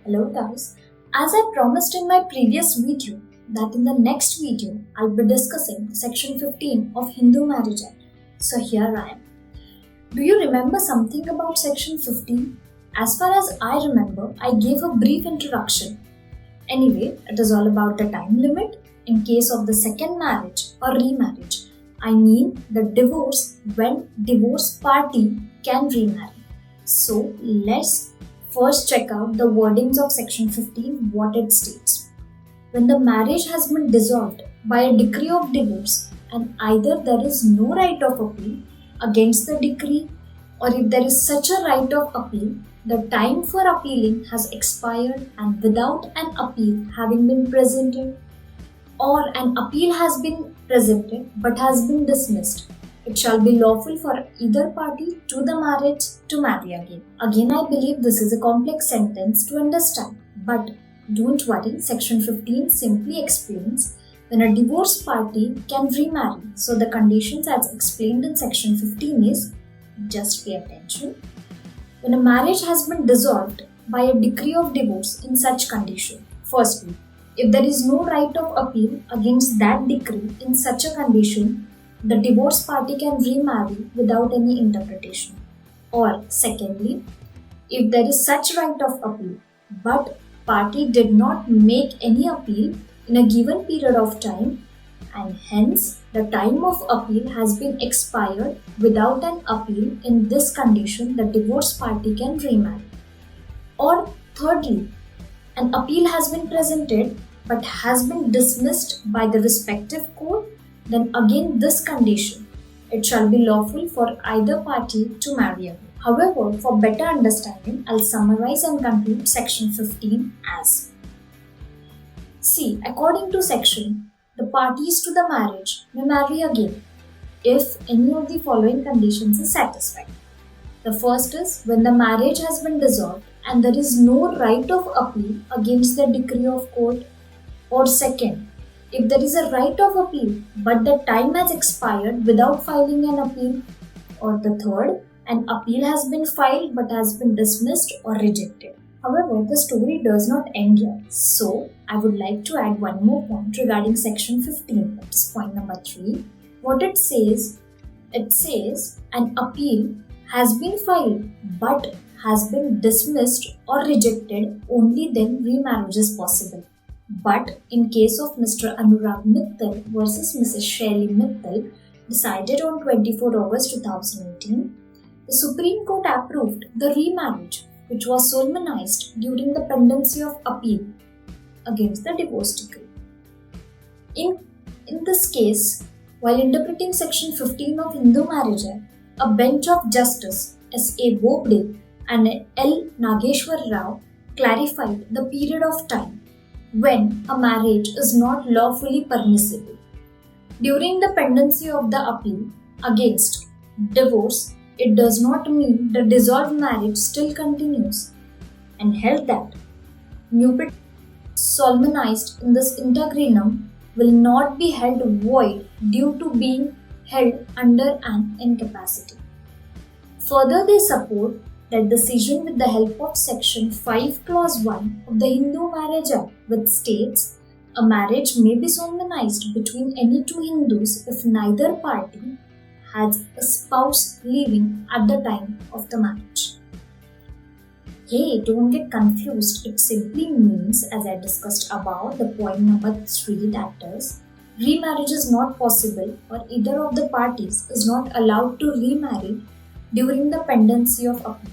Hello guys, as I promised in my previous video that in the next video I'll be discussing section 15 of Hindu Marriage Act. So here I am. Do you remember something about section 15? As far as I remember, I gave a brief introduction. Anyway, it is all about the time limit in case of the second marriage or remarriage. I mean the divorce when divorce party can remarry. So let's first check out the wordings of section 15, what it states. When the marriage has been dissolved by a decree of divorce and either there is no right of appeal against the decree, or if there is such a right of appeal, the time for appealing has expired and without an appeal having been presented, or an appeal has been presented but has been dismissed, it shall be lawful for either party to the marriage to marry again. Again, I believe this is a complex sentence to understand, but don't worry, section 15 simply explains when a divorced party can remarry. So the conditions as explained in section 15 is, just pay attention. When a marriage has been dissolved by a decree of divorce in such condition, firstly, if there is no right of appeal against that decree in such a condition, the divorced party can remarry without any interpretation. Or secondly, if there is such right of appeal, but party did not make any appeal in a given period of time, and hence the time of appeal has been expired without an appeal, in this condition the divorced party can remarry. Or thirdly, an appeal has been presented but has been dismissed by the respective court, then again this condition, it shall be lawful for either party to marry again. However, for better understanding, I'll summarize and conclude section 15 as. See, according to section, the parties to the marriage may marry again if any of the following conditions is satisfied. The first is when the marriage has been dissolved and there is no right of appeal against the decree of court. Or second, if there is a right of appeal but the time has expired without filing an appeal. Or the third, an appeal has been filed but has been dismissed or rejected. However, the story does not end here. So, I would like to add one more point regarding section 15, that is point number 3. What it says an appeal has been filed but has been dismissed or rejected, only then remarriage is possible. But in case of Mr. Anurag Mittal versus Mrs. Shelley Mittal, decided on 24 August 2018, the Supreme Court approved the remarriage, which was solemnized during the pendency of appeal against the divorce decree. In this case, while interpreting section 15 of Hindu Marriage Act, a bench of Justice S.A. Bobde and L. Nageshwar Rao clarified the period of time when a marriage is not lawfully permissible. During the pendency of the appeal against divorce, it does not mean the dissolved marriage still continues, and held that nuptials solemnized in this interregnum will not be held void due to being held under an incapacity. Further, they support that decision with the help of section 5 clause 1 of the Hindu Marriage Act, which states a marriage may be solemnized between any two Hindus if neither party has a spouse living at the time of the marriage. Hey, don't get confused. It simply means, as I discussed above, the point number 3, that is, remarriage is not possible or either of the parties is not allowed to remarry during the pendency of appeal,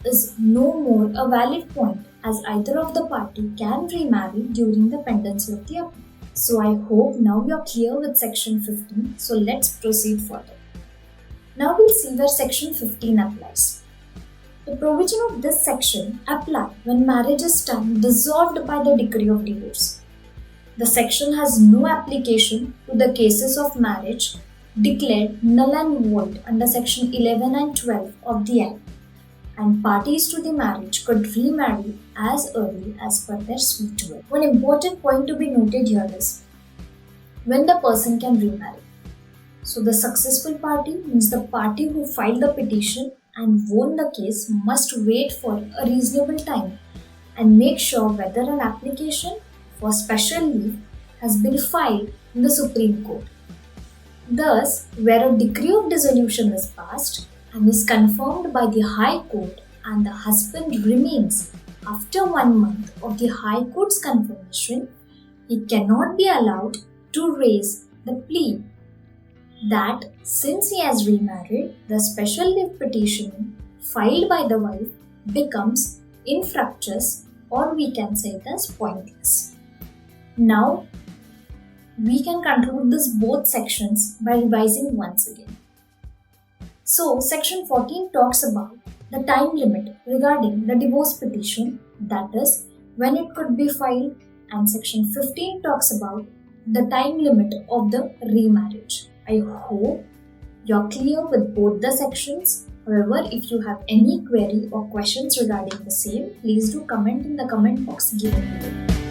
is no more a valid point, as either of the party can remarry during the pendency of the appeal. So I hope now you are clear with section 15. So let's proceed further. Now we'll see where section 15 applies. The provision of this section apply when marriage is termed dissolved by the decree of divorce. The section has no application to the cases of marriage declared null and void under section 11 and 12 of the Act, and parties to the marriage could remarry as early as per their sweet will. One important point to be noted here is when the person can remarry. So the successful party means the party who filed the petition and won the case must wait for a reasonable time and make sure whether an application for special leave has been filed in the Supreme Court. Thus, where a decree of dissolution is passed and is confirmed by the High Court and the husband remains after 1 month of the High Court's confirmation, he cannot be allowed to raise the plea that since he has remarried, the special leave petition filed by the wife becomes infructuous, or we can say it as pointless. Now, we can conclude this both sections by revising once again. So, section 14 talks about the time limit regarding the divorce petition, that is, when it could be filed, and section 15 talks about the time limit of the remarriage. I hope you're clear with both the sections. However, if you have any query or questions regarding the same, please do comment in the comment box given below.